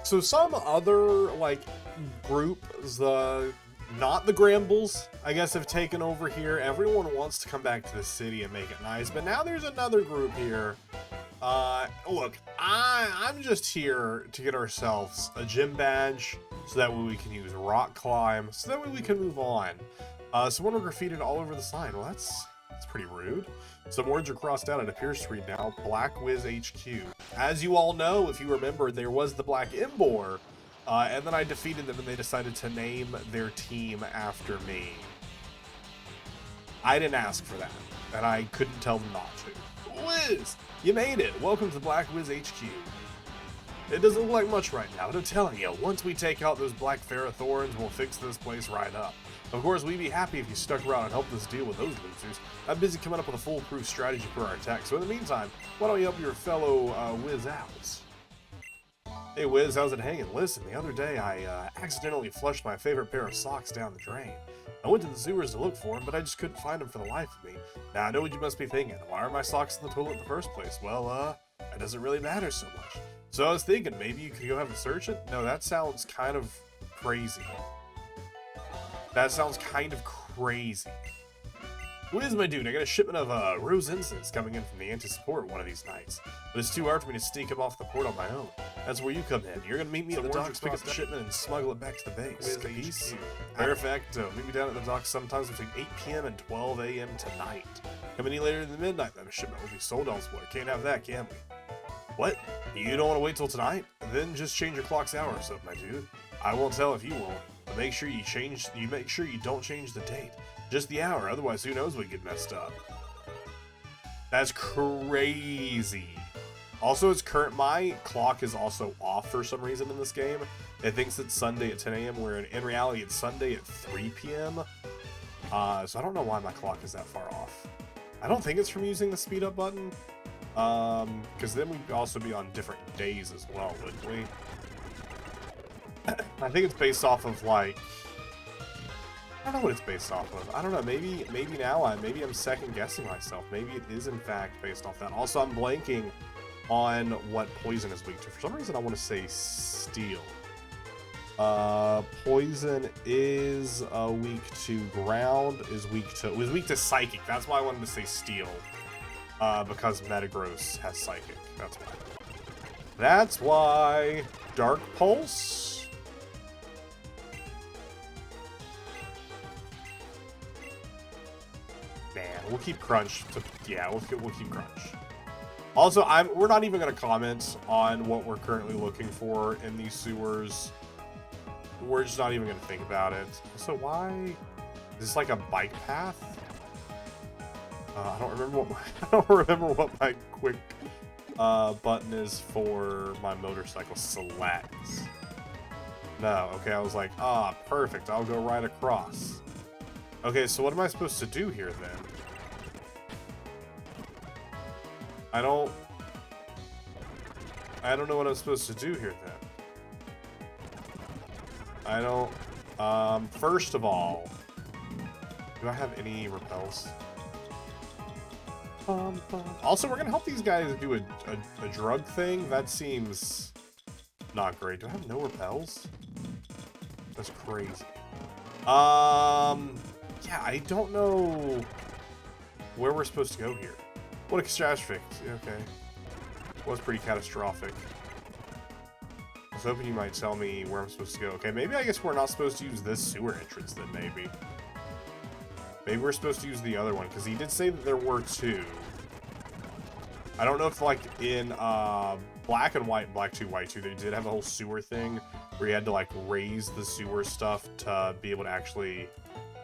So some other, like, group, not the Grambles, I guess, have taken over here. Everyone wants to come back to the city and make it nice, but now there's another group here. Look, I'm just here to get ourselves a gym badge, so that way we can use rock climb, so that way we can move on. Someone graffitied all over the sign. Well, that's pretty rude. Some words are crossed out. It appears to read now, Black Wiz HQ. As you all know, if you remember, there was the Black Embor, and then I defeated them and they decided to name their team after me. I didn't ask for that, and I couldn't tell them not to. Wiz, you made it. Welcome to Black Wiz HQ. It doesn't look like much right now, but I'm telling you, once we take out those Black Ferrothorns, we'll fix this place right up. Of course, we'd be happy if you stuck around and helped us deal with those losers. I'm busy coming up with a foolproof strategy for our attack, so in the meantime, why don't you help your fellow Wiz out? Hey Wiz, how's it hanging? Listen, the other day I accidentally flushed my favorite pair of socks down the drain. I went to the sewers to look for them, but I just couldn't find them for the life of me. Now I know what you must be thinking. Why are my socks in the toilet in the first place? Well, that doesn't really matter so much. So I was thinking, maybe you could go have a search it? No, that sounds kind of crazy. That sounds kind of crazy. Wiz, my dude, I got a shipment of rose incense coming in from the anti-support one of these nights. But it's too hard for me to sneak them off the port on my own. That's where you come in. You're gonna meet me at the docks, pick up the shipment, and smuggle it back to the base. Capiche? Matter of fact, meet me down at the docks sometimes between 8 p.m. and 12 a.m. tonight. Come any later than midnight, then a shipment will be sold elsewhere. Can't have that, can we? What? You don't want to wait till tonight? Then just change your clock's hours up, my dude. I won't tell if you won't, but make sure you don't change the date. Just the hour, otherwise who knows what get messed up. That's crazy. Also, my clock is also off for some reason in this game. It thinks it's Sunday at 10 a.m. where in reality it's Sunday at 3 p.m. So I don't know why my clock is that far off. I don't think it's from using the speed up button. Because then we'd also be on different days as well, wouldn't we? I think it's based off of, like, I don't know what it's based off of. I don't know, maybe I'm second guessing myself. Maybe it is in fact based off that. Also, I'm blanking on what poison is weak to. For some reason I want to say steel. Poison is weak to ground, is weak to psychic. That's why I wanted to say steel. Because Metagross has psychic. That's why. Dark Pulse. Man, we'll keep Crunch. Yeah, we'll keep Crunch. Also, we're not even going to comment on what we're currently looking for in these sewers. We're just not even going to think about it. So why? Is this like a bike path? I don't remember what my quick button is for my motorcycle. Select. No, okay, I was like, perfect, I'll go right across. Okay, so what am I supposed to do here then? I don't know what I'm supposed to do here then. First of all, do I have any repels? Also, we're gonna help these guys do a drug thing. That seems not great. Do I have no repels? That's crazy. Yeah, I don't know where we're supposed to go here. What a catastrophe. Okay. Was pretty catastrophic. I was hoping you might tell me where I'm supposed to go. Okay, maybe I guess we're not supposed to use this sewer entrance then, maybe. Maybe we're supposed to use the other one, because he did say that there were two. I don't know if, like, in Black and White and Black 2, White 2, they did have a whole sewer thing where you had to, like, raise the sewer stuff to be able to actually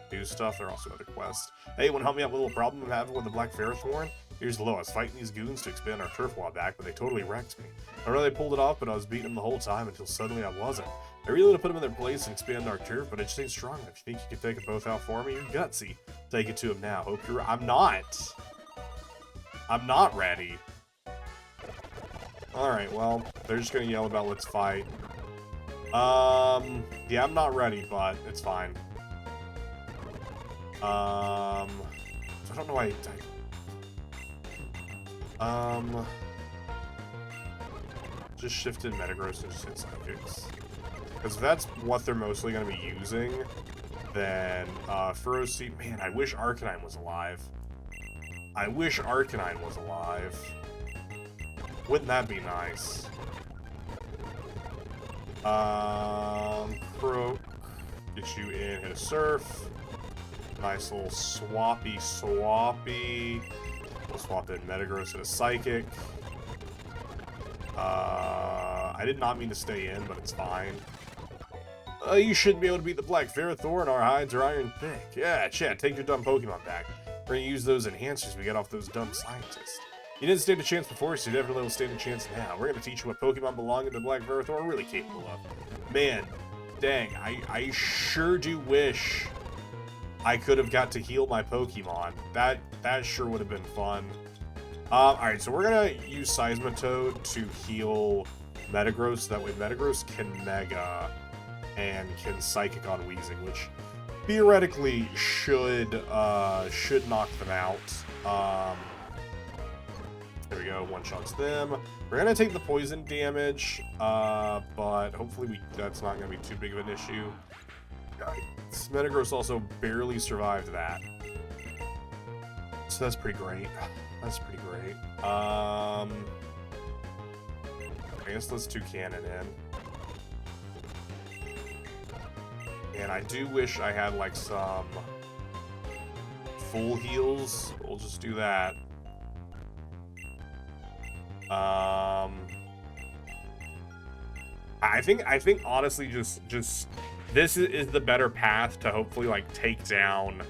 do stuff. There are also other quests. Hey, want to help me out with a little problem I'm having with the Black Ferrothorn? Here's the low. I was fighting these goons to expand our turf wall back, but they totally wrecked me. I know they pulled it off, but I was beating them the whole time until suddenly I wasn't. I really want to put them in their place and expand our turf, but I just ain't strong enough. You think you can take them both out for me? You're gutsy. Take it to him now. Hope you're... I'm not ready. Alright, well, they're just gonna yell about let's fight. Yeah, I'm not ready, but it's fine. I don't know why just shifted Metagross and just hit Psychics. Because if that's what they're mostly going to be using, then Ferocity... Man, I wish Arcanine was alive. I wish Arcanine was alive. Wouldn't that be nice? Croak. Get you in, hit a Surf. Nice little swappy. We'll swap in Metagross and a Psychic. I did not mean to stay in, but it's fine. You shouldn't be able to beat the Black Ferrothorn. Our hides are iron thick. Yeah, chat, take your dumb Pokemon back. We're gonna use those enhancers we got off those dumb scientists. You didn't stand a chance before, so you definitely will stand a chance now. We're gonna teach you what Pokemon belonging to Black Ferrothorn are really capable of. Man, dang, I sure do wish I could have got to heal my Pokemon. That sure would have been fun. Alright, so we're gonna use Seismitoad to heal Metagross. That way Metagross can Mega and can Psychic on Weezing, which theoretically should knock them out. There we go, one-shots them. We're gonna take the poison damage, but hopefully that's not gonna be too big of an issue. Metagross also barely survived that. So that's pretty great. That's pretty great. I guess let's do Cannon in. And I do wish I had, like, some full heals. We'll just do that. I think honestly just this is the better path to hopefully, like, take down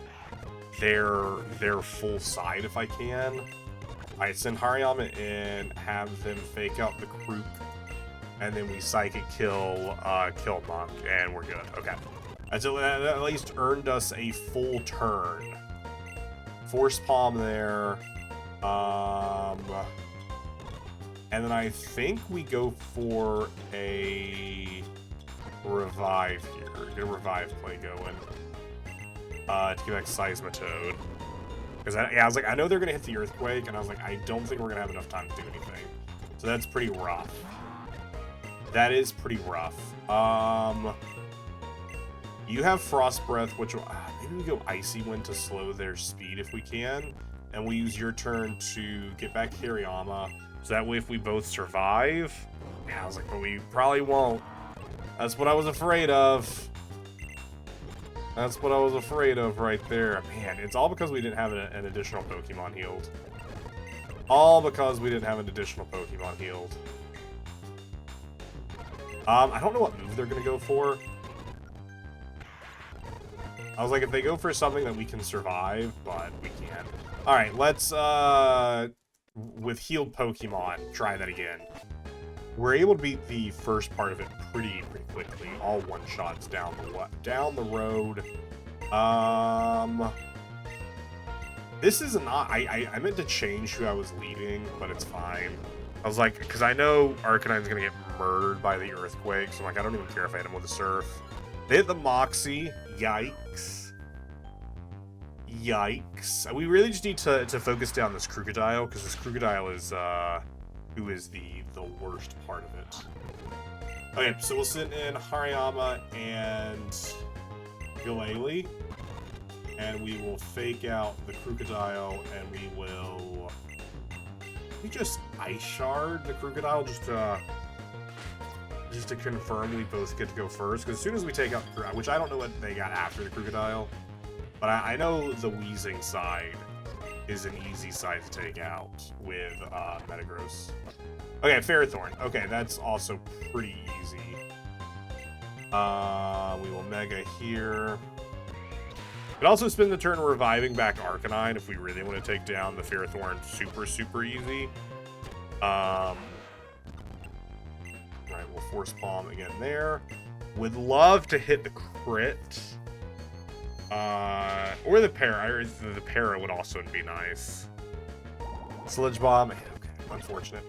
their full side if I can. I send Hariyama in, have them fake out the Crook, and then we Psychic kill Monk, and we're good. Okay. And so that at least earned us a full turn. Force Palm there. And then I think we go for a Revive here. Get a Revive play going. To get back Seismitoad. Because I was like, I know they're going to hit the Earthquake, and I was like, I don't think we're going to have enough time to do anything. So that's pretty rough. That is pretty rough. You have Frost Breath, which will, maybe we go Icy Wind to slow their speed if we can. And we use your turn to get back Hariyama. So that way if we both survive... Yeah, I was like, but we probably won't. That's what I was afraid of. That's what I was afraid of right there. Man, it's all because we didn't have an additional Pokemon healed. All because we didn't have an additional Pokemon healed. I don't know what move they're going to go for. I was like, if they go for something that we can survive, but we can't. Alright, let's, with healed Pokemon, try that again. We're able to beat the first part of it pretty quickly. All one-shots down the road. This is not... I meant to change who I was leading, but it's fine. I was like, because I know Arcanine's going to get murdered by the Earthquake, so I'm like, I don't even care if I hit him with a Surf. They hit the Moxie. Yikes. Yikes. We really just need to focus down this Crocodile, because this Crocodile is, who is the worst part of it. Okay, so we'll send in Hariyama and Glalie, and we will fake out the Crocodile, and we will... We just Ice Shard the Crocodile just to confirm we both get to go first, because as soon as we take out the Crocodile, which I don't know what they got after the Crocodile, but I know the Weezing side is an easy side to take out with Metagross. Okay, Ferrothorn. Okay, that's also pretty easy. We will Mega here. Could also spend the turn reviving back Arcanine if we really want to take down the Ferrothorn super easy. Alright, we'll Force Palm again there. Would love to hit the crit. Or the para. The para would also be nice. Sludge Bomb. Okay, unfortunate.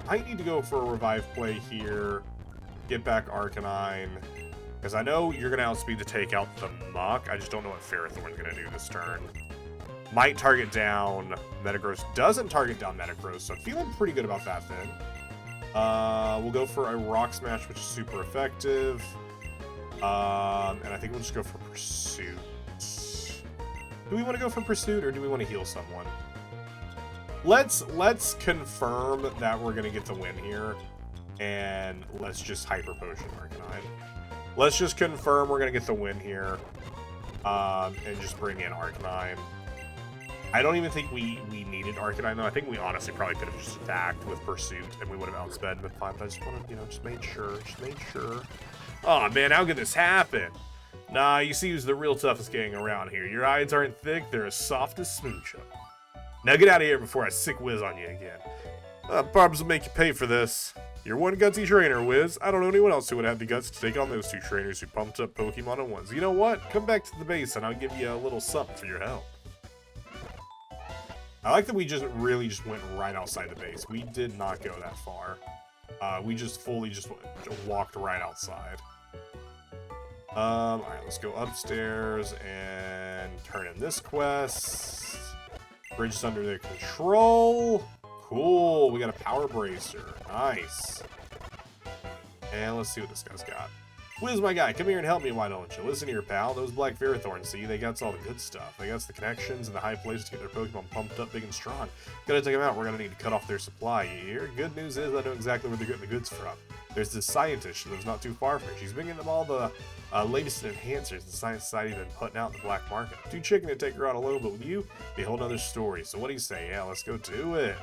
Might need to go for a revive play here. Get back Arcanine. Because I know you're going to outspeed to take out the Muck. I just don't know what Ferrothorn's going to do this turn. Might target down Metagross. Doesn't target down Metagross, so I'm feeling pretty good about that then. We'll go for a Rock Smash, which is super effective. And I think we'll just go for Pursuit. Do we want to go for Pursuit, or do we want to heal someone? Let's confirm that we're gonna get the win here, and let's just Hyper Potion Arcanine. Let's just confirm we're gonna get the win here, and just bring in Arcanine. I don't even think we needed Arcanine, though. I think we honestly probably could have just attacked with Pursuit, and we would have outsped with fine, but I just want to, just made sure. Oh, man, how could this happen? Nah, you see who's the real toughest gang around here. Your eyes aren't thick, they're as soft as smooch. Now get out of here before I sick whiz on you again. Barbs will make you pay for this. You're one gutsy trainer, Wiz. I don't know anyone else who would have the guts to take on those two trainers who pumped up Pokemon at once. You know what? Come back to the base and I'll give you a little something for your help. I like that we just went right outside the base. We did not go that far. We just fully walked right outside. Alright, let's go upstairs and turn in this quest. Bridge is under their control. Cool, we got a Power Bracer. Nice. And let's see what this guy's got. Wiz, my guy, come here and help me, why don't you? Listen here, pal. Those black Ferrothorns, see, they got all the good stuff. They got the connections and the high places to get their Pokemon pumped up big and strong. Gotta take them out. We're gonna need to cut off their supply. You hear? Good news is I know exactly where they're getting the goods from. There's this scientist who lives not too far from here. She's bringing them all the latest enhancers the Science Society has been putting out in the black market. Too chicken to take her out alone, but with you, be a whole nother story. So what do you say? Yeah, let's go do it.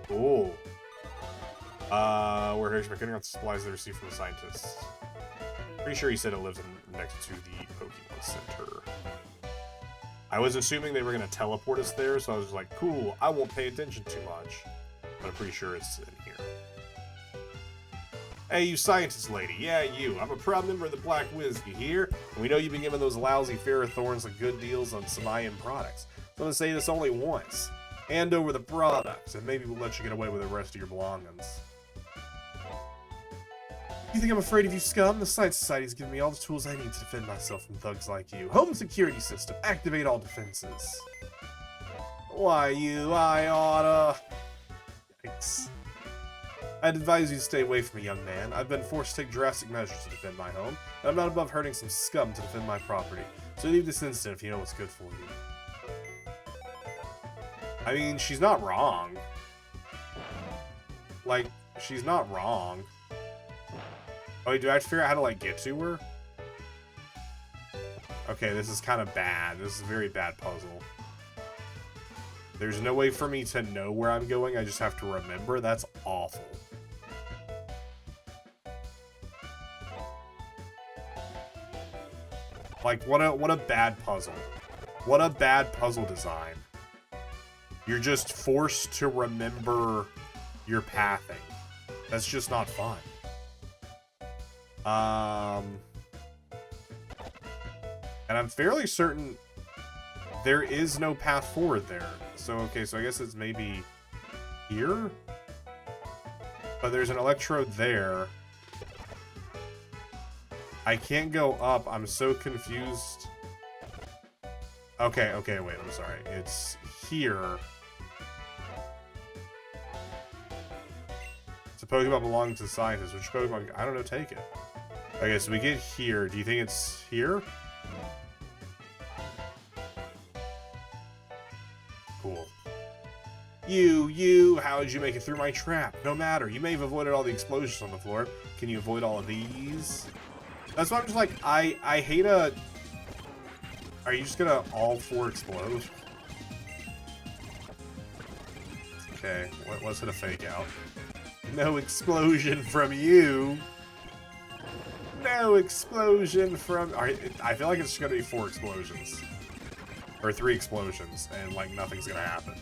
Cool. We're here cutting out the supplies they received from the scientists. Pretty sure he said it lives next to the Pokemon Center. I was assuming they were going to teleport us there, so I was just like, cool, I won't pay attention too much. But I'm pretty sure it's in here. Hey, you scientist lady. Yeah, you. I'm a proud member of the Black Wiz, you hear? And we know you've been giving those lousy Ferrothorns the good deals on some IM products. So I'm going to say this only once. Hand over the products, and maybe we'll let you get away with the rest of your belongings. You think I'm afraid of you, scum? The Science Society's given me all the tools I need to defend myself from thugs like you. Home security system. Activate all defenses. Why, I oughta... Yikes. I'd advise you to stay away from me, young man. I've been forced to take drastic measures to defend my home, and I'm not above hurting some scum to defend my property. So leave this instant if you know what's good for you. I mean, she's not wrong. Like, she's not wrong. Oh, wait, do I have to figure out how to, like, get to her? Okay, this is kind of bad. This is a very bad puzzle. There's no way for me to know where I'm going. I just have to remember. That's awful. Like, what a bad puzzle. What a bad puzzle design. You're just forced to remember your pathing. That's just not fun. And I'm fairly certain there is no path forward there. So, okay, so I guess it's maybe here? But there's an electrode there. I can't go up. I'm so confused. Okay, wait, I'm sorry. It's here. It's a Pokemon belonging to the scientist. Which Pokemon? I don't know, take it. Okay, so we get here. Do you think it's here? Cool. You, how did you make it through my trap? No matter. You may have avoided all the explosions on the floor. Can you avoid all of these? That's why I'm just like, I hate a... Are you just gonna all four explode? Okay, let's hit a fake out. No explosion from you. No explosion from... I feel like it's just gonna be 4 explosions. Or 3 explosions, and like nothing's gonna happen.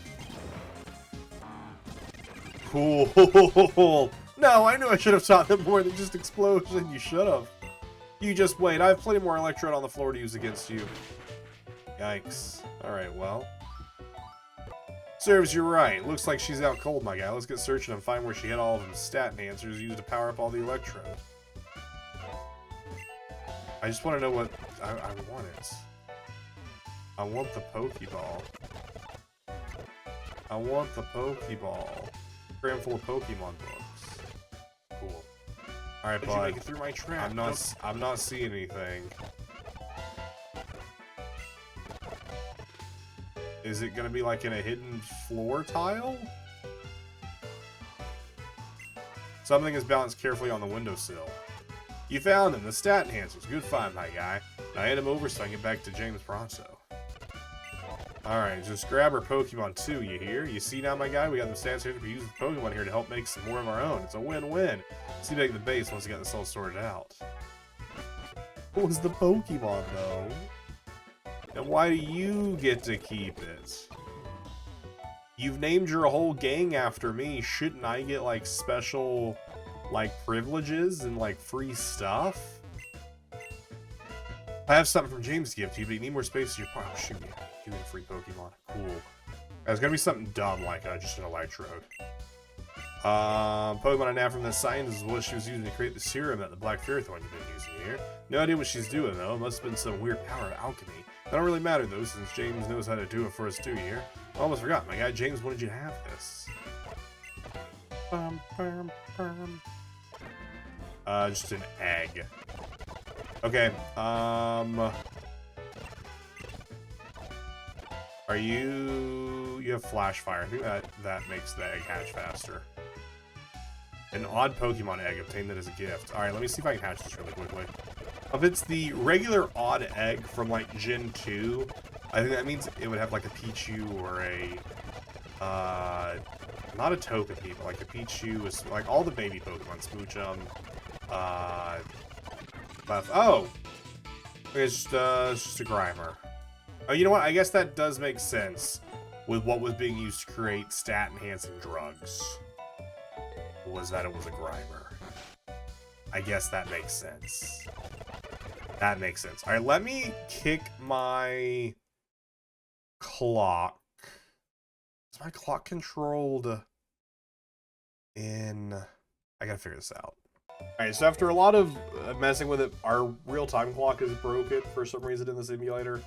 Cool. No, I knew I should have taught them more than just explosion. You should have. You just wait. I have plenty more Electrode on the floor to use against you. Yikes. Alright, well. Serves you right. Looks like she's out cold, my guy. Let's get searching and find where she hid all of them stat enhancers used to power up all the Electrode. I just want to know what... I want it. I want the Pokeball. I want the Pokeball. cram full of Pokemon books. Cool. Alright, bud. Did you make it through my trap? I'm not seeing anything. Is it gonna be like in a hidden floor tile? Something is balanced carefully on the windowsill. You found him, the stat enhancers. Good find, my guy. Now hand him over so I can get back to James pronto. Alright, just grab our Pokemon too, you hear? You see now, my guy? We got the stats here. We use the Pokemon here to help make some more of our own. It's a win-win. See back the base once we got this all sorted out. What was the Pokemon, though? And why do you get to keep it? You've named your whole gang after me. Shouldn't I get, like, special, like, privileges and, like, free stuff? I have something from James to give to you, but you need more space in your pile. Shoot me. Give me a free Pokemon. Cool. It's gonna be something dumb, like just an Electrode. Pokemon I nabbed from this scientist is what she was using to create the serum that the Black Ferrothorn has been using here. No idea what she's doing, though. It must have been some weird power of alchemy. That don't really matter, though, since James knows how to do it for us, too, here. I almost forgot. My guy James wanted you to have this. Just an egg. Okay, are you have Flash Fire. I think that makes the egg hatch faster. An odd Pokemon egg, obtained that as a gift. Alright, let me see if I can hatch this really quickly. If it's the regular odd egg from, like, Gen 2, I think that means it would have, like, a Pichu or a, not a Togepi, but, like, a Pichu, is like, all the baby Pokemon, Smoochum, oh! It's just a Grimer. Oh, you know what? I guess that does make sense with what was being used to create stat-enhancing drugs. Was that it was a Grimer. I guess that makes sense. That makes sense. Alright, let me kick my clock. Is my clock controlled in... I gotta figure this out. Alright, so after a lot of messing with it, our real-time clock is broken for some reason in the simulator.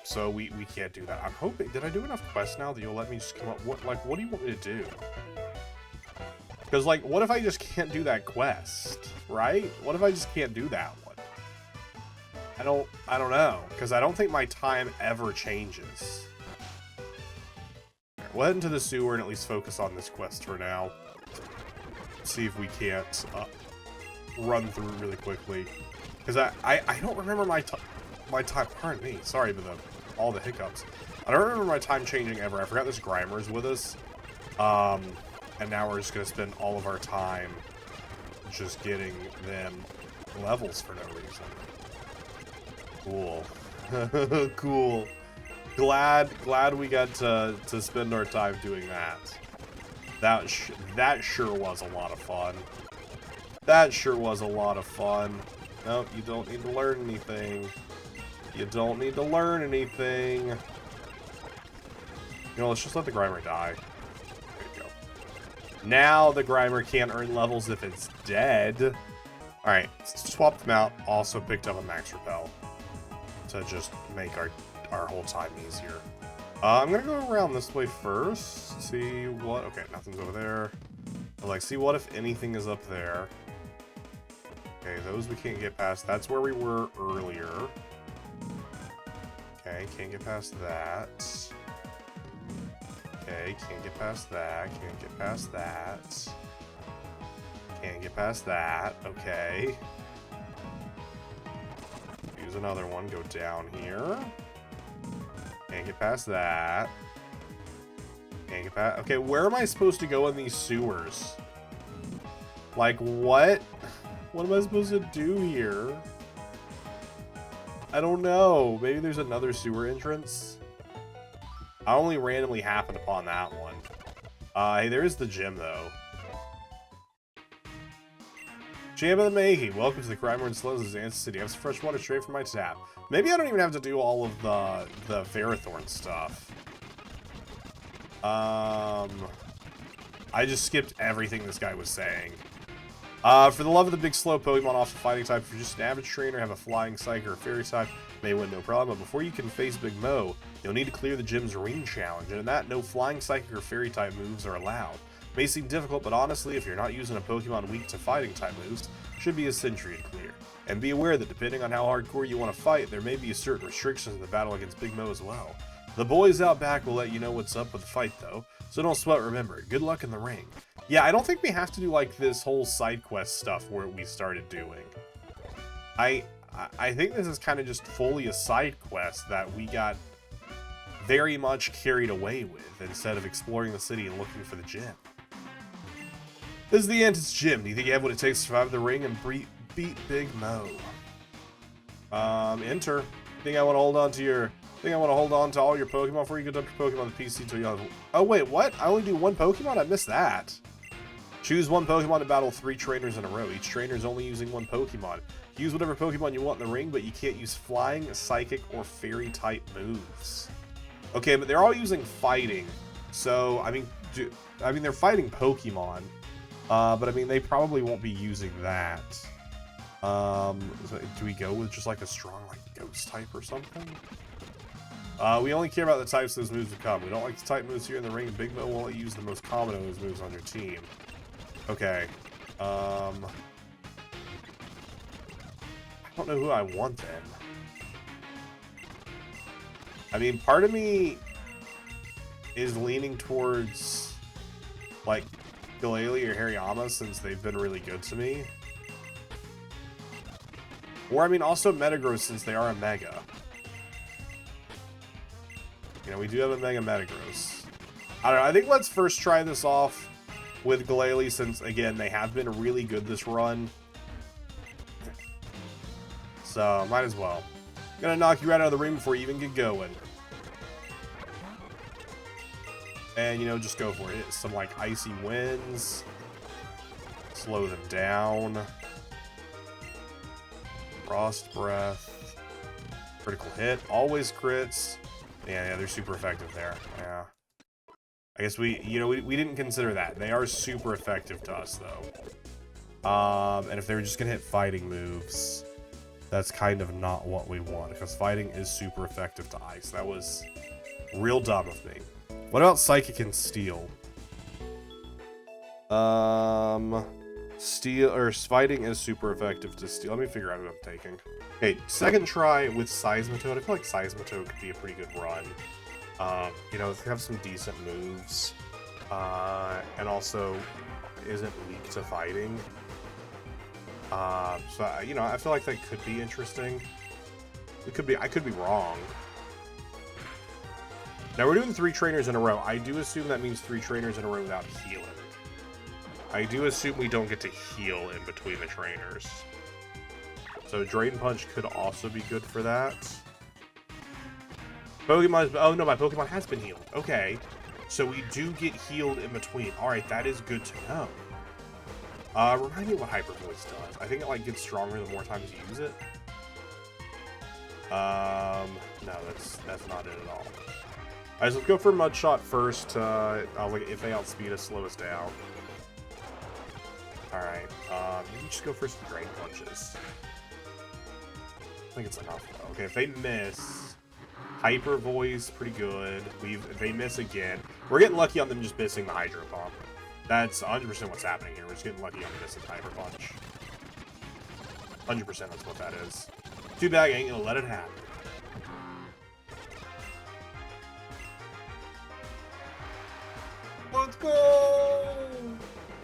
So we can't do that. I'm hoping... Did I do enough quests now that you'll let me just come up... What do you want me to do? Because, like, what if I just can't do that quest, right? What if I just can't do that one? I don't know, because I don't think my time ever changes. We'll head into the sewer and at least focus on this quest for now. See if we can't run through really quickly. Because I don't remember my time, pardon me, sorry for all the hiccups. I don't remember my time changing ever. I forgot there's Grimers with us. And now we're just going to spend all of our time just getting them levels for no reason. Cool. Cool. Glad we got to spend our time doing that. That sure was a lot of fun. That sure was a lot of fun. Nope, you don't need to learn anything. You don't need to learn anything. You know, let's just let the Grimer die. Now the Grimer can't earn levels if it's dead. Alright, swap them out. Also picked up a Max Repel to just make our whole time easier. I'm gonna go around this way first. See what... Okay, nothing's over there. But, like, see what if anything is up there. Okay, those we can't get past. That's where we were earlier. Okay, can't get past that. Okay, can't get past that, can't get past that. Can't get past that, okay. Use another one, go down here. Can't get past that. Can't get past... Okay, where am I supposed to go in these sewers? Like, what? What am I supposed to do here? I don't know. Maybe there's another sewer entrance? I only randomly happened upon that one. Hey, there is the gym, though. Jam of the Mayhe, welcome to the Grimer and Slow's Xanth City. I have some fresh water straight from my tap. Maybe I don't even have to do all of the Ferrothorn stuff. I just skipped everything this guy was saying. For the love of the big slow Pokemon off the fighting type, if you're just an average trainer, have a flying psychic or a fairy type, may win no problem. But before you can face Big Mo, you'll need to clear the gym's ring challenge, and in that, no flying psychic or fairy type moves are allowed. It may seem difficult, but honestly, if you're not using a Pokemon weak to fighting type moves, it should be a Century to clear. And be aware that depending on how hardcore you want to fight, there may be certain restrictions in the battle against Big Mo as well. The boys out back will let you know what's up with the fight though, so don't sweat, remember, good luck in the ring. Yeah, I don't think we have to do like this whole side quest stuff where we started doing. I think this is kind of just fully a side quest that we got very much carried away with instead of exploring the city and looking for the gym. This is the Antis Gym. Do you think you have what it takes to survive the ring and beat Big Mo? Enter. Think I want to hold on to your... Think I want to hold on to all your Pokemon before you can dump your Pokemon on the PC until you have... Oh wait, what? I only do one Pokemon? I missed that. Choose one Pokemon to battle 3 trainers in a row. Each trainer is only using one Pokemon. Use whatever Pokemon you want in the ring, but you can't use Flying, Psychic, or Fairy type moves. Okay, but they're all using Fighting. So, I mean, they're fighting Pokemon. But I mean, they probably won't be using that. So do we go with just like a strong like Ghost type or something? We only care about the types those moves become. We don't like the type moves here in the ring. Big Mo won't use the most common of those moves on your team. Okay. I don't know who I want then. I mean, part of me is leaning towards like Glalie or Hariyama since they've been really good to me. Or, I mean, also Metagross since they are a Mega. You know, we do have a Mega Metagross. I don't know, I think let's first try this off with Glalie since, again, they have been really good this run. So, might as well. I'm gonna knock you right out of the ring before you even get going. And, you know, just go for it. Some, like, icy winds. Slow them down. Frost Breath. Critical hit. Always crits. Yeah, they're super effective there. Yeah. I guess we didn't consider that. They are super effective to us, though. And if they were just gonna hit fighting moves, that's kind of not what we want, because fighting is super effective to ice. That was real dumb of me. What about Psychic and Steel? Steel or fighting is super effective to Steel. Let me figure out who I'm taking. Okay, second try with Seismitoad. I feel like Seismitoad could be a pretty good run. You know, they have some decent moves, and also isn't weak to fighting. So you know, I feel like that could be interesting. It could be. I could be wrong. Now, we're doing 3 trainers in a row. I do assume that means 3 trainers in a row without healing. I do assume we don't get to heal in between the trainers. So Drain Punch could also be good for that. Pokemon... Oh, no, my Pokemon has been healed. Okay. So we do get healed in between. Alright, that is good to know. Remind me what Hyper Voice does. I think it, like, gets stronger the more times you use it. No, that's not it at all. Alright, so let's go for Mud Shot first. Like, if they outspeed us, slow us down. Alright, you can just go for some Drain Punches. I think it's enough, though. Okay, if they miss, Hyper Voice, pretty good. If they miss again, we're getting lucky on them just missing the Hydro Pump. That's 100% what's happening here. We're just getting lucky on the missing Hyper Punch. 100% that's what that is. Too bad I ain't gonna let it happen. Let's go!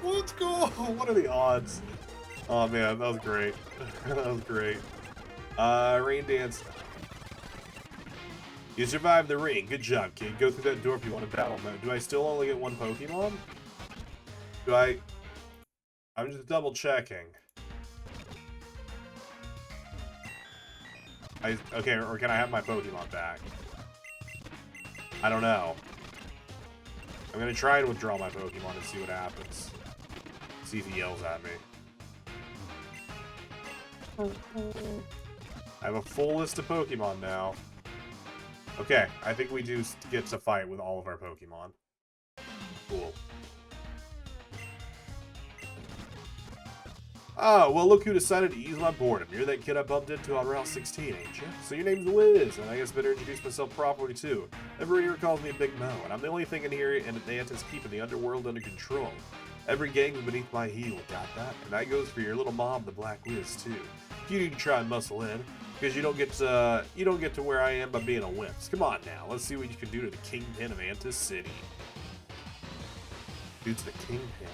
Let's go! What are the odds? Oh man, that was great. That was great. Rain Dance. You survived the ring. Good job, kid. Go through that door if you want to battle mode. Do I still only get 1 Pokemon? Do I... I'm just double checking. Okay, or can I have my Pokemon back? I don't know. I'm gonna try and withdraw my Pokemon and see what happens. See if he yells at me. I have a full list of Pokemon now. Okay, I think we do get to fight with all of our Pokemon. Cool. Oh, well, look who decided to ease my boredom. You're that kid I bumped into on Route 16, ain't you? So your name's Wiz, and I guess better introduce myself properly, too. Everyone here calls me a Big Mo, and I'm the only thing in here in Atlantis keeping the underworld under control. Every gang's beneath my heel, got that? And that goes for your little mom, the Black Wiz, too. You need to try and muscle in, because you don't get to where I am by being a wimp. So come on now, let's see what you can do to the Kingpin of Antis City. Dude's the Kingpin.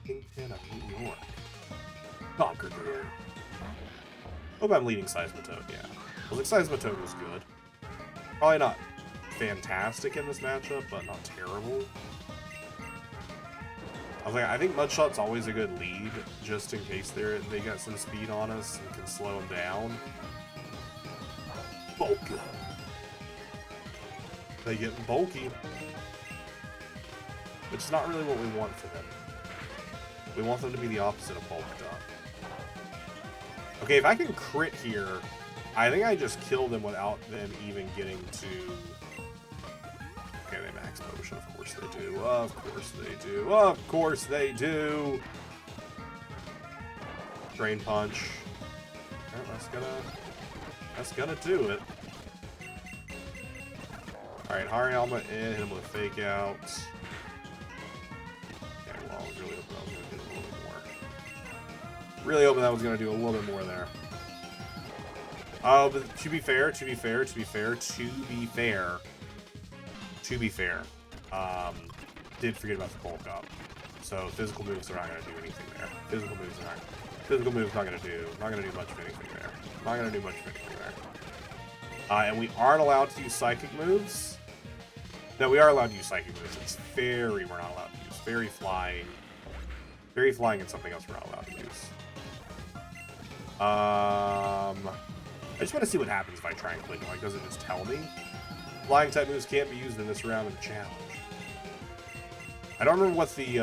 Kingpin of New York. Conqueror. Hope I'm leading Seismitoad, yeah. I was like, Seismitoad was good. Probably not fantastic in this matchup, but not terrible. I was like, I think Mudshot's always a good lead, just in case they got some speed on us and can slow them down. Bulky. They get bulky. Which is not really what we want for them. We want them to be the opposite of bulked up. Okay, if I can crit here, I think I just kill them without them even getting to... Okay, they max potion. Of course they do. Of course they do. Of course they do! Drain Punch. Alright, that's gonna do it. Alright, Hariyama in, hit him with a Fake Out. Okay, well, I was really hoping I was gonna do a little bit more. Really hoping that was gonna do a little bit more there. Oh, but to be fair, did forget about the bulk up. So physical moves are not gonna do anything there. Physical moves not gonna do much of anything there. Not gonna do much of anything there. And we aren't allowed to use psychic moves. No, we are allowed to use psychic moves. It's fairy we're not allowed to use. Fairy flying. Fairy flying and something else we're not allowed to use. I just want to see what happens if I try and click it. Like, does it just tell me? Flying type moves can't be used in this round of the challenge. I don't remember what the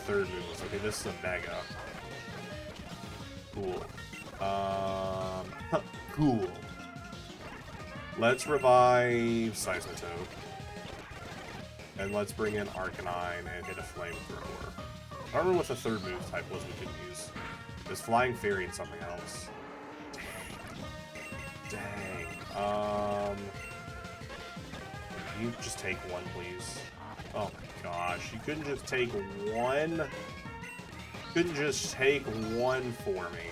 third move was. Okay, this is a Mega. Cool. Cool. Let's revive Seismitoad. And let's bring in Arcanine and hit a Flamethrower. I don't remember what the third move type was we could use. There's Flying Fairy and something else. Dang. Can you just take one, please? Oh my gosh, you couldn't just take one? Couldn't just take one for me.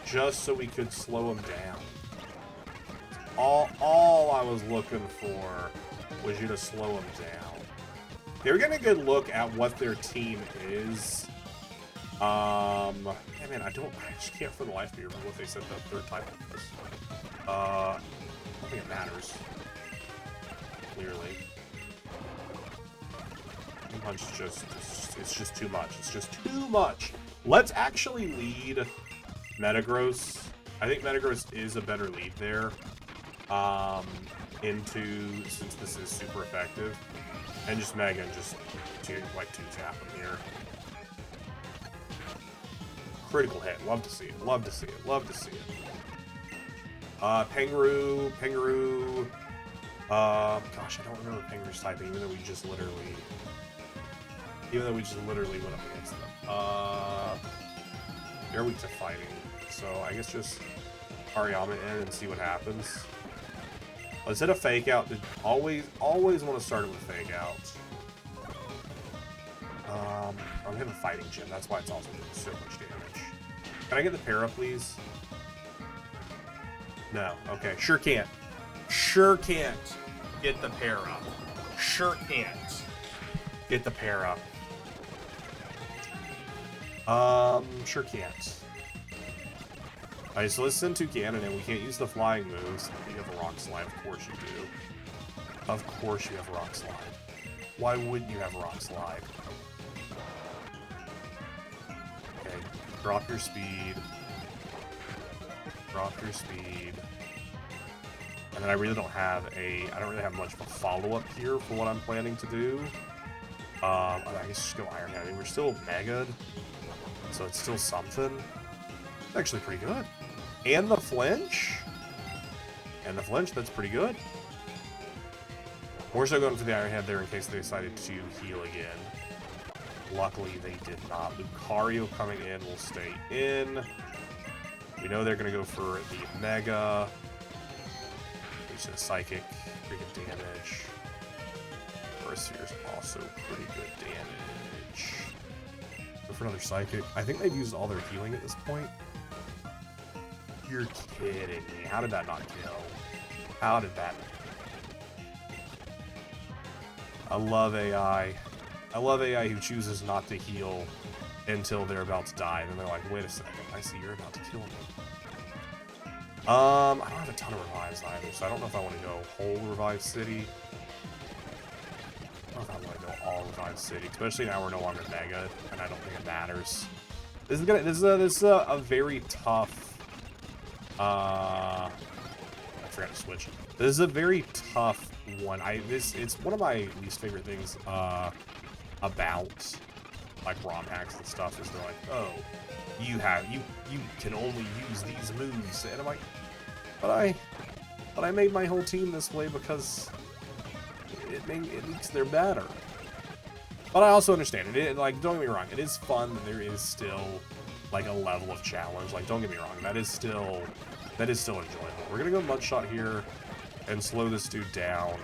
Just so we could slow him down. All I was looking for was you to slow him down. Okay, we're getting a good look at what their team is. Yeah, man, I just can't for the life of me remember what they said the third type was. I don't think it matters. Clearly. Punch is it's just too much. It's just too much. Let's actually lead Metagross. I think Metagross is a better lead there. Since this is super effective. And just Mega and just two-tap him here. Critical hit. Love to see it. Love to see it. Love to see it. Pengaroo. Gosh, I don't remember Pengaroo's typing, even though we just literally went up against them. They're weak to fighting, so I guess just Hariyama in and see what happens. Let's hit a Fake Out. Always want to start it with Fake Out. I'm hitting a Fighting Gym. That's why it's also doing so much damage. Can I get the para, please? No. Okay. Sure can't. Sure can't get the para. Sure can't get the para. Sure can't. Alright, so let's send Toucan and we can't use the flying moves. You have a Rock Slide. Of course you do. Of course you have Rock Slide. Why wouldn't you have Rock Slide? Okay, drop your speed. Drop your speed. And then I really don't have much of a follow-up here for what I'm planning to do. I guess just go Iron Head. I mean, we're still Mega'd, so it's still something. It's actually pretty good. And the flinch? And the flinch, that's pretty good. More so going for the Iron Head there in case they decided to heal again. Luckily, they did not. Lucario coming in will stay in. We know they're going to go for the Mega. Which is Psychic. Pretty good damage. Borrius is also pretty good damage. Go for another Psychic. I think they've used all their healing at this point. You're kidding me. How did that not kill? How did that? I love AI. I love AI who chooses not to heal until they're about to die. And then they're like, wait a second, I see you're about to kill me. I don't have a ton of revives either, so I don't know if I want to go whole revive city. I don't know if I want to go all revive city, especially now we're no longer mega, and I don't think it matters. This is a very tough. I forgot to switch. This is a very tough one. It's one of my least favorite things about like ROM hacks and stuff is they're like, oh, you can only use these moves, and I'm like, but I made my whole team this way because it makes they're better. But I also understand it. Like, don't get me wrong, it is fun. There is still like a level of challenge. Like, don't get me wrong, that is still enjoyable. We're gonna go Mudshot here and slow this dude down.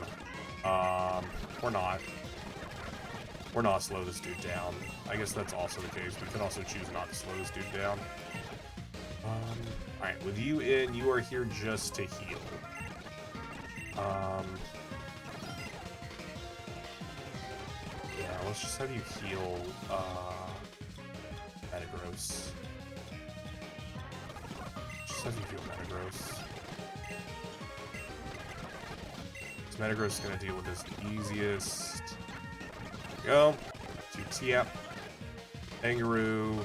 We're not slow this dude down. I guess that's also the case. We could also choose not to slow this dude down. Alright, with you in, you are here just to heal. Yeah, let's just have you heal, Metagross. Just have you heal Metagross. Metagross is going to deal with this the easiest. There we go. Tap. Kangaroo.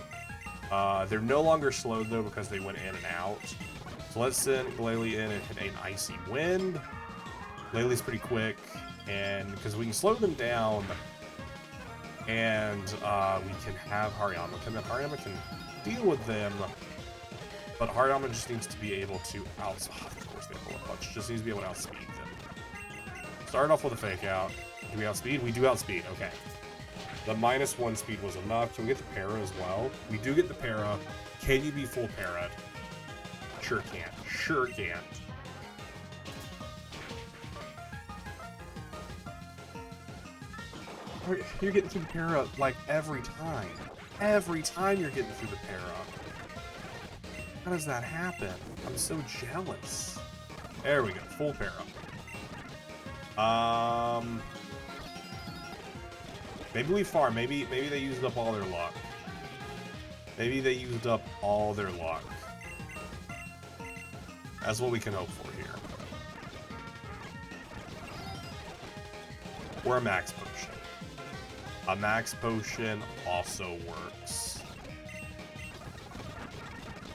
They're no longer slowed, though, because they went in and out. So let's send Glalie in and hit an Icy Wind. Glalie's pretty quick, and because we can slow them down, and we can have Hariyama come in. Hariyama can deal with them, but Hariyama just needs to be able to of course they pull a punch. Just needs to be able to outspeed them. Start off with a fake out. Do we outspeed? We do outspeed. Okay. The -1 speed was enough. Can we get the para as well? We do get the para. Can you be full para'd? Sure can't. Sure can't. You're getting through the para like every time. Every time you're getting through the para. How does that happen? I'm so jealous. There we go. Full para. Maybe we farm. Maybe they used up all their luck. Maybe they used up all their luck. That's what we can hope for here. Or a max potion. A max potion also works.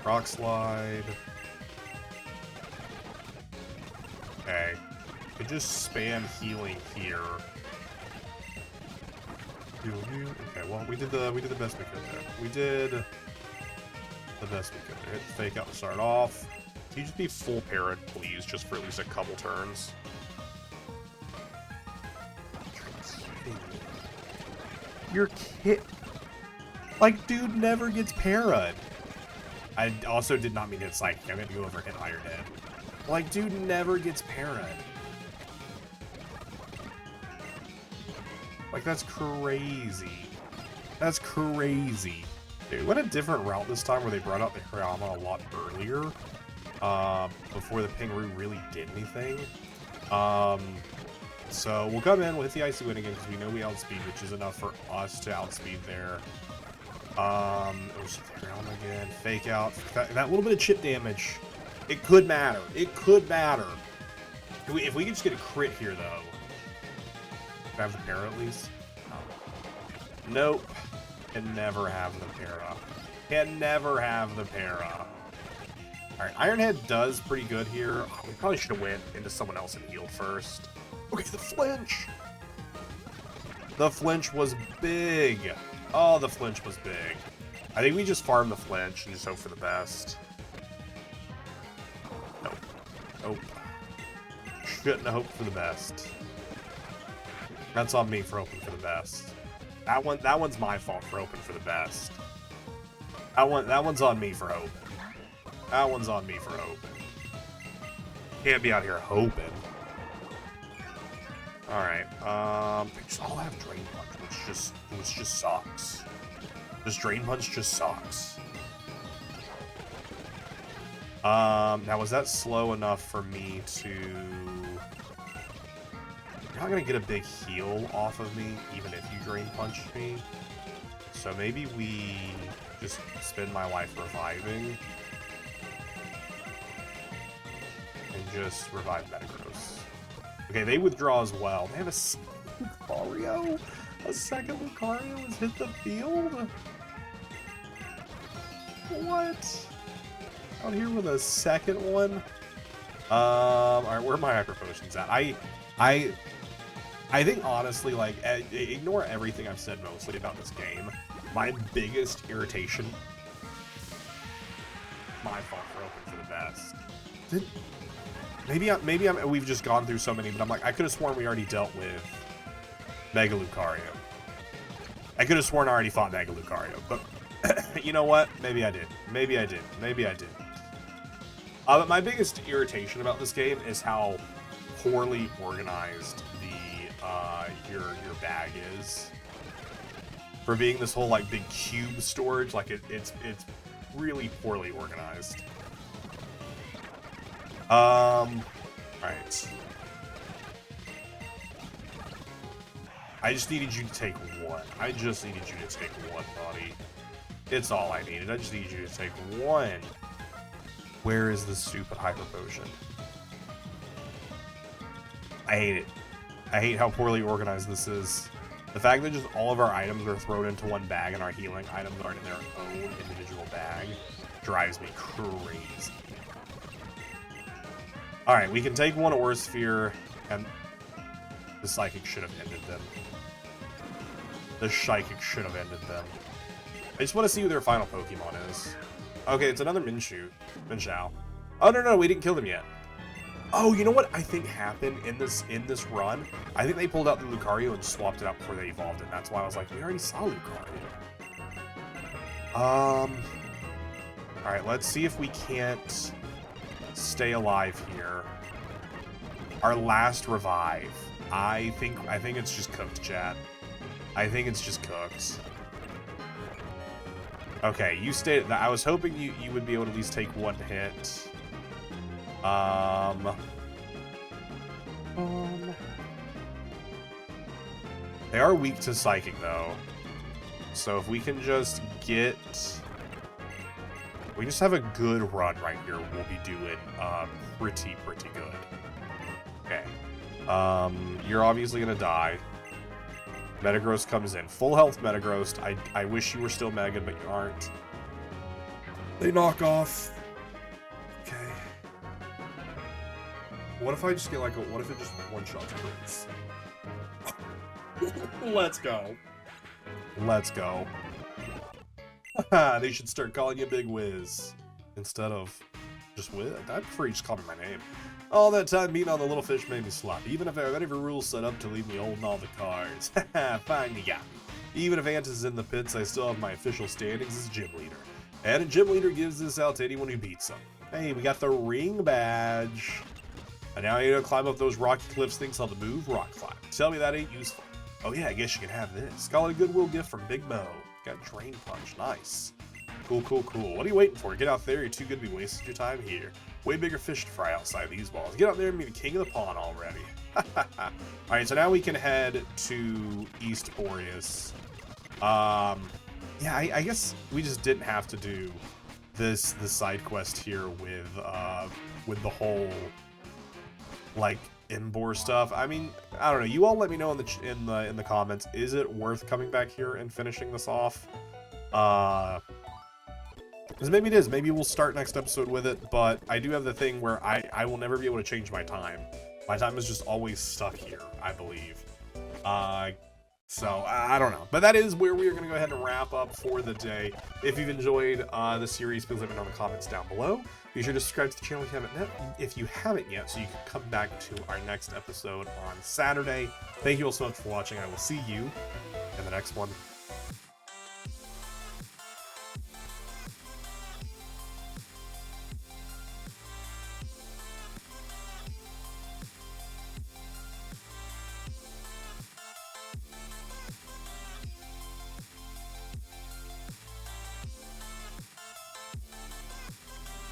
Rock slide. Okay. Could just spam healing here. Okay, well we did the best we could there. We did the best we could there. Hit the fake out to start off. Can you just be full para'd, please, just for at least a couple turns? You're kidding. Like, dude never gets para'd. I also did not mean to hit Psychic. I meant to go over and hit Iron Head. Like, dude never gets para'd. Like, that's crazy. That's crazy. Dude, what a different route this time where they brought out the Hariyama a lot earlier. Before the Pingaroo really did anything. So we'll come in, we'll hit the Icy Wind again because we know we outspeed, which is enough for us to outspeed there. We'll just hit the Hariyama again. Fake out. That little bit of chip damage. It could matter. It could matter. If we could just get a crit here, though. Can I have the para at least? Oh. Nope. Can never have the para. Can never have the para. Alright, Iron Head does pretty good here. Oh, we probably should have went into someone else and healed first. Okay, the flinch! The flinch was big. Oh, the flinch was big. I think we just farm the flinch and just hope for the best. Nope. Nope. Shouldn't have hoped for the best. That's on me for hoping for the best. That one's my fault for hoping for the best. That one's on me for hoping. That one's on me for hoping. Can't be out here hoping. Alright, they just all have Drain Punch, which just sucks. This Drain Punch just sucks. Now was that slow enough for me to... You're not gonna get a big heal off of me, even if you Drain Punch me. So maybe we just spend my life reviving. And just revive Metagross. Okay, they withdraw as well. They have a second Lucario? A second Lucario has hit the field? What? Out here with a second one? Alright, where are my Hyper Potions at? I think, honestly, like, ignore everything I've said mostly about this game. My biggest irritation... My fault for hoping for the best. Maybe we've just gone through so many, but I'm like, I could have sworn we already dealt with Mega Lucario. I could have sworn I already fought Mega Lucario, but you know what? Maybe I did. Maybe I did. Maybe I did. But my biggest irritation about this game is how poorly organized your bag is. For being this whole like big cube storage, like it's really poorly organized. Alright. I just needed you to take one. I just needed you to take one, buddy. It's all I needed. I just needed you to take one. Where is this stupid Hyper Potion? I hate it. I hate how poorly organized this is. The fact that just all of our items are thrown into one bag and our healing items aren't in their own individual bag drives me crazy. Alright, we can take one Aura Sphere, and the Psychic should have ended them. The Psychic should have ended them. I just want to see who their final Pokemon is. Okay, it's another Minshao. Oh, no, we didn't kill them yet. Oh, you know what I think happened in this run? I think they pulled out the Lucario and swapped it out before they evolved it. That's why I was like, we already saw Lucario. Alright, let's see if we can't stay alive here. Our last revive. I think it's just cooked, chat. I think it's just cooked. Okay, you stayed. I was hoping you would be able to at least take one hit. They are weak to Psychic, though. So if we can just get... We just have a good run right here, we'll be doing pretty good. Okay. You're obviously gonna die. Metagross comes in. Full health Metagross. I wish you were still Mega, but you aren't. They knock off. Okay. What if I just get like a... What if it just one-shots Prince? Let's go. Let's go. They should start calling you Big Wiz instead of just Wiz. I'd prefer you just call me my name. All that time being on the little fish made me slop. Even if I have every rule set up to leave me holding all the cards. Fine, you got me. Even if Ant is in the pits, I still have my official standings as gym leader. And a gym leader gives this out to anyone who beats them. Hey, we got the ring badge. And now you know climb up those rocky cliffs things on the move, rock climb. Tell me that ain't useful. Oh yeah, I guess you can have this. Call it a goodwill gift from Big Mo. Got Drain Punch, nice. Cool. What are you waiting for? Get out there, you're too good to be wasting your time here. Way bigger fish to fry outside these walls. Get out there and be the king of the pond already. Alright, so now we can head to East Borrius. Yeah, I guess we just didn't have to do the side quest here with the whole like Embor stuff. I mean, I don't know. You all let me know in the comments. Is it worth coming back here and finishing this off? Because maybe it is. Maybe we'll start next episode with it. But I do have the thing where I will never be able to change my time. My time is just always stuck here, I believe. So, I don't know. But that is where we are going to go ahead and wrap up for the day. If you've enjoyed the series, please let me know in the comments down below. Be sure to subscribe to the channel if you haven't yet, so you can come back to our next episode on Saturday. Thank you all so much for watching. I will see you in the next one.